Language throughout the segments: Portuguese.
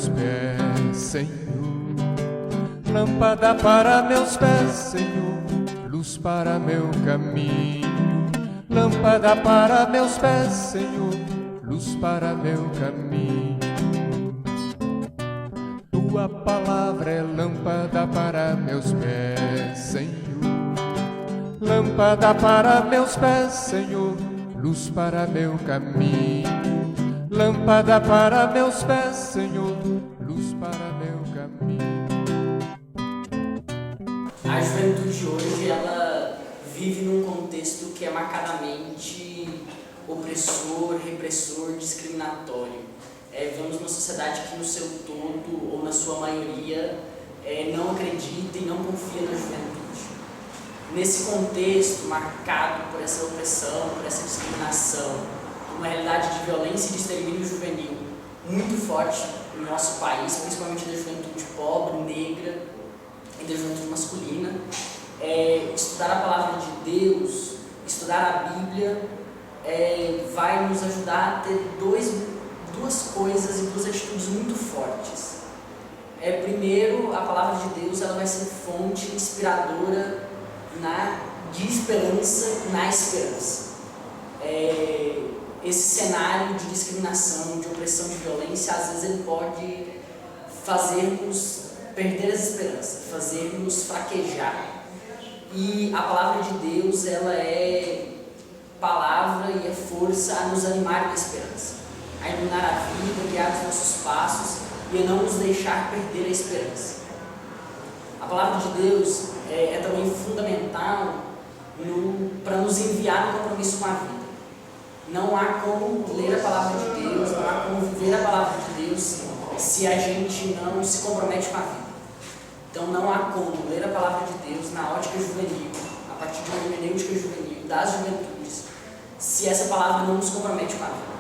meus pés, Senhor. Lâmpada para meus pés, Senhor. Luz para meu caminho. Lâmpada para meus pés, Senhor. Luz para meu caminho. Tua palavra é lâmpada para meus pés, Senhor. Lâmpada para meus pés, Senhor. Luz para meu caminho. Lâmpada para meus pés, Senhor. Luz para meu caminho. A juventude de hoje, ela vive num contexto que é marcadamente opressor, repressor, discriminatório. Vemos uma sociedade que no seu todo, ou na sua maioria, não acredita e não confia na juventude. Nesse contexto marcado por essa opressão, por essa discriminação, por uma realidade de violência e de extermínio juvenil muito forte no nosso país, principalmente da juventude pobre, negra e da juventude masculina, estudar a palavra de Deus, estudar a Bíblia, vai nos ajudar a ter duas coisas e duas atitudes muito fortes. Primeiro, a palavra de Deus ela vai ser fonte inspiradora de esperança na esperança. Esse cenário de discriminação, de opressão, de violência, às vezes ele pode fazer-nos perder as esperanças, fazer-nos fraquejar. E a palavra de Deus ela é palavra e é força a nos animar com a esperança, a iluminar a vida, guiar os nossos passos e a não nos deixar perder a esperança. A palavra de Deus é também fundamental para nos enviar no compromisso com a vida. Não há como ler a palavra de Deus, não há como viver a palavra de Deus se a gente não se compromete com a vida. Então não há como ler a palavra de Deus na ótica juvenil, a partir de uma hermenêutica juvenil, das juventudes, se essa palavra não nos compromete com a vida.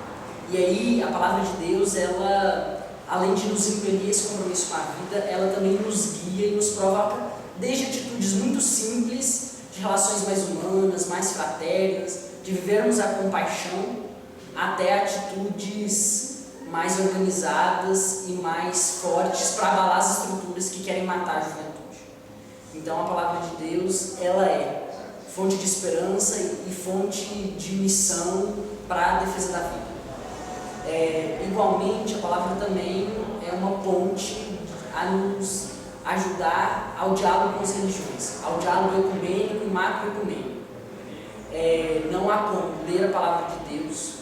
E aí a palavra de Deus, ela, além de nos impelir esse compromisso com a vida, ela também nos guia e nos provoca desde atitudes muito simples, de relações mais humanas, mais fraternas, de vivermos a compaixão, até atitudes mais organizadas e mais fortes para abalar as estruturas que querem matar a juventude. Então a palavra de Deus, ela é fonte de esperança e fonte de missão para a defesa da vida. Igualmente, a palavra também é uma ponte a nos ajudar ao diálogo com as religiões, ao diálogo ecumênico e macroecumênico. Não há como ler a palavra de Deus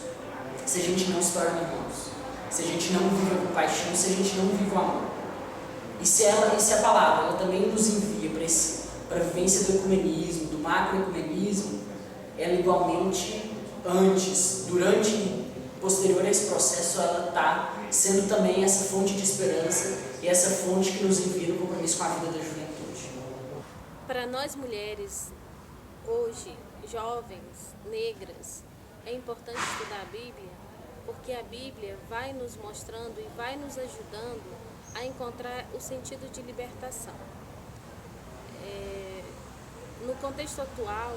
se a gente não se torna irmãos, se a gente não vive a compaixão, se a gente não vive o amor. E se a palavra ela também nos envia para a vivência do ecumenismo, do macroecumenismo, ela igualmente, antes, durante e posterior a esse processo, ela está sendo também essa fonte de esperança e essa fonte que nos envia no compromisso com a vida da juventude. Para nós mulheres, hoje, jovens, negras, é importante estudar a Bíblia, porque a Bíblia vai nos mostrando e vai nos ajudando a encontrar o sentido de libertação. No contexto atual,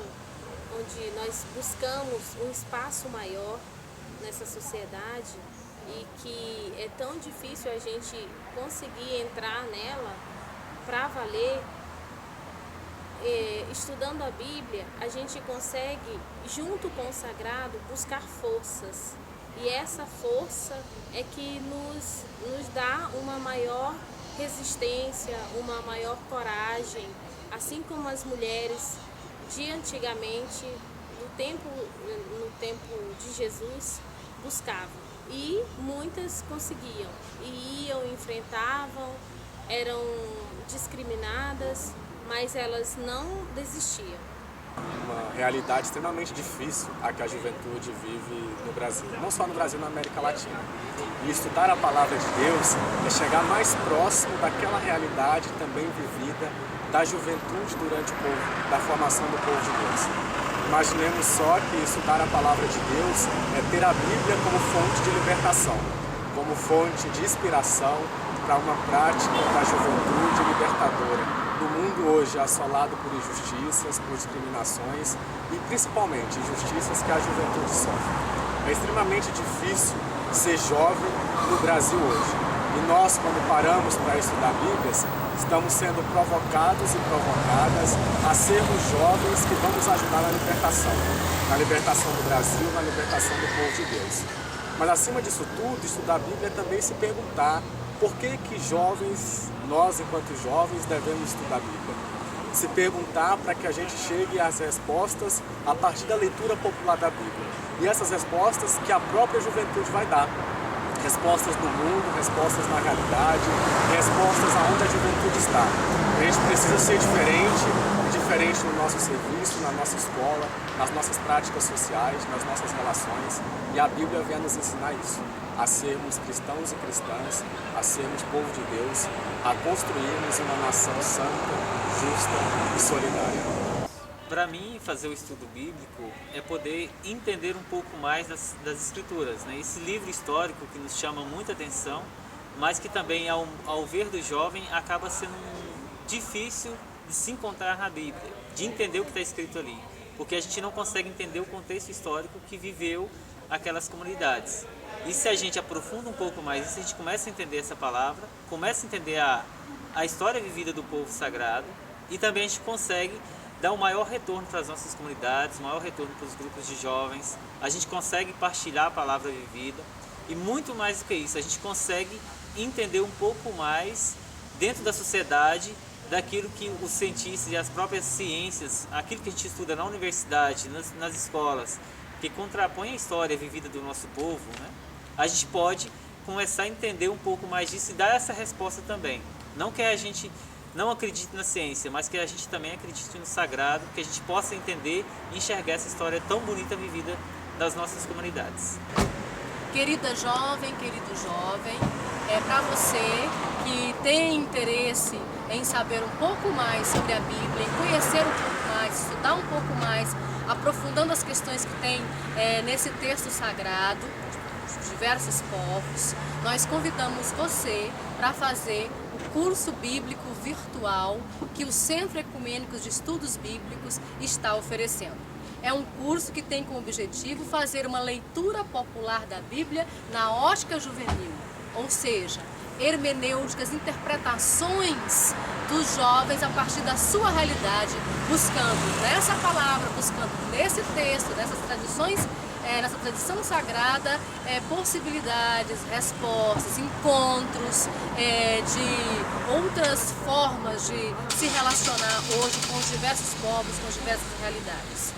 onde nós buscamos um espaço maior nessa sociedade e que é tão difícil a gente conseguir entrar nela para valer, estudando a Bíblia, a gente consegue, junto com o sagrado, buscar forças. E essa força é que nos dá uma maior resistência, uma maior coragem, assim como as mulheres de antigamente, no tempo de Jesus, buscavam. E muitas conseguiam, e iam, enfrentavam, eram discriminadas, mas elas não desistiam. Uma realidade extremamente difícil a que a juventude vive no Brasil, não só no Brasil, na América Latina. E estudar a palavra de Deus é chegar mais próximo daquela realidade também vivida da juventude durante da formação do povo de Deus. Imaginemos só que estudar a palavra de Deus é ter a Bíblia como fonte de libertação, como fonte de inspiração para uma prática da juventude libertadora. No mundo hoje assolado por injustiças, por discriminações e principalmente injustiças que a juventude sofre. É extremamente difícil ser jovem no Brasil hoje. E nós, quando paramos para estudar Bíblias, estamos sendo provocados e provocadas a sermos jovens que vamos ajudar na libertação do Brasil, na libertação do povo de Deus. Mas acima disso tudo, estudar a Bíblia é também se perguntar por que jovens, nós enquanto jovens, devemos estudar a Bíblia. Se perguntar para que a gente chegue às respostas a partir da leitura popular da Bíblia. E essas respostas que a própria juventude vai dar. Respostas do mundo, respostas na realidade, respostas aonde a juventude está. A gente precisa ser diferente no nosso serviço, na nossa escola, nas nossas práticas sociais, nas nossas relações. E a Bíblia vem nos ensinar isso, a sermos cristãos e cristãs, a sermos povo de Deus, a construirmos uma nação santa, justa e solidária. Para mim, fazer o estudo bíblico é poder entender um pouco mais das Escrituras, né? Esse livro histórico que nos chama muita atenção, mas que também, ao ver do jovem, acaba sendo difícil de se encontrar na Bíblia, de entender o que está escrito ali, porque a gente não consegue entender o contexto histórico que viveu aquelas comunidades. E se a gente aprofunda um pouco mais, e se a gente começa a entender essa palavra, começa a entender a história vivida do povo sagrado, e também a gente consegue dar um maior retorno para as nossas comunidades, um maior retorno para os grupos de jovens, a gente consegue partilhar a palavra vivida e muito mais do que isso, a gente consegue entender um pouco mais dentro da sociedade daquilo que os cientistas e as próprias ciências, aquilo que a gente estuda na universidade, nas escolas, que contrapõe a história vivida do nosso povo, né? A gente pode começar a entender um pouco mais disso e dar essa resposta também. Não que a gente não acredite na ciência, mas que a gente também acredite no sagrado, que a gente possa entender e enxergar essa história tão bonita vivida das nossas comunidades. Querida jovem, querido jovem, para você que tem interesse em saber um pouco mais sobre a Bíblia, em conhecer um pouco mais, estudar um pouco mais, aprofundando as questões que tem nesse texto sagrado, de diversos povos, nós convidamos você para fazer o curso bíblico virtual que o Centro Ecumênico de Estudos Bíblicos está oferecendo. É um curso que tem como objetivo fazer uma leitura popular da Bíblia na ótica juvenil, ou seja, hermenêuticas, interpretações dos jovens a partir da sua realidade, buscando nessa palavra, buscando nesse texto, nessas tradições, nessa tradição sagrada, possibilidades, respostas, encontros de outras formas de se relacionar hoje com os diversos povos, com as diversas realidades.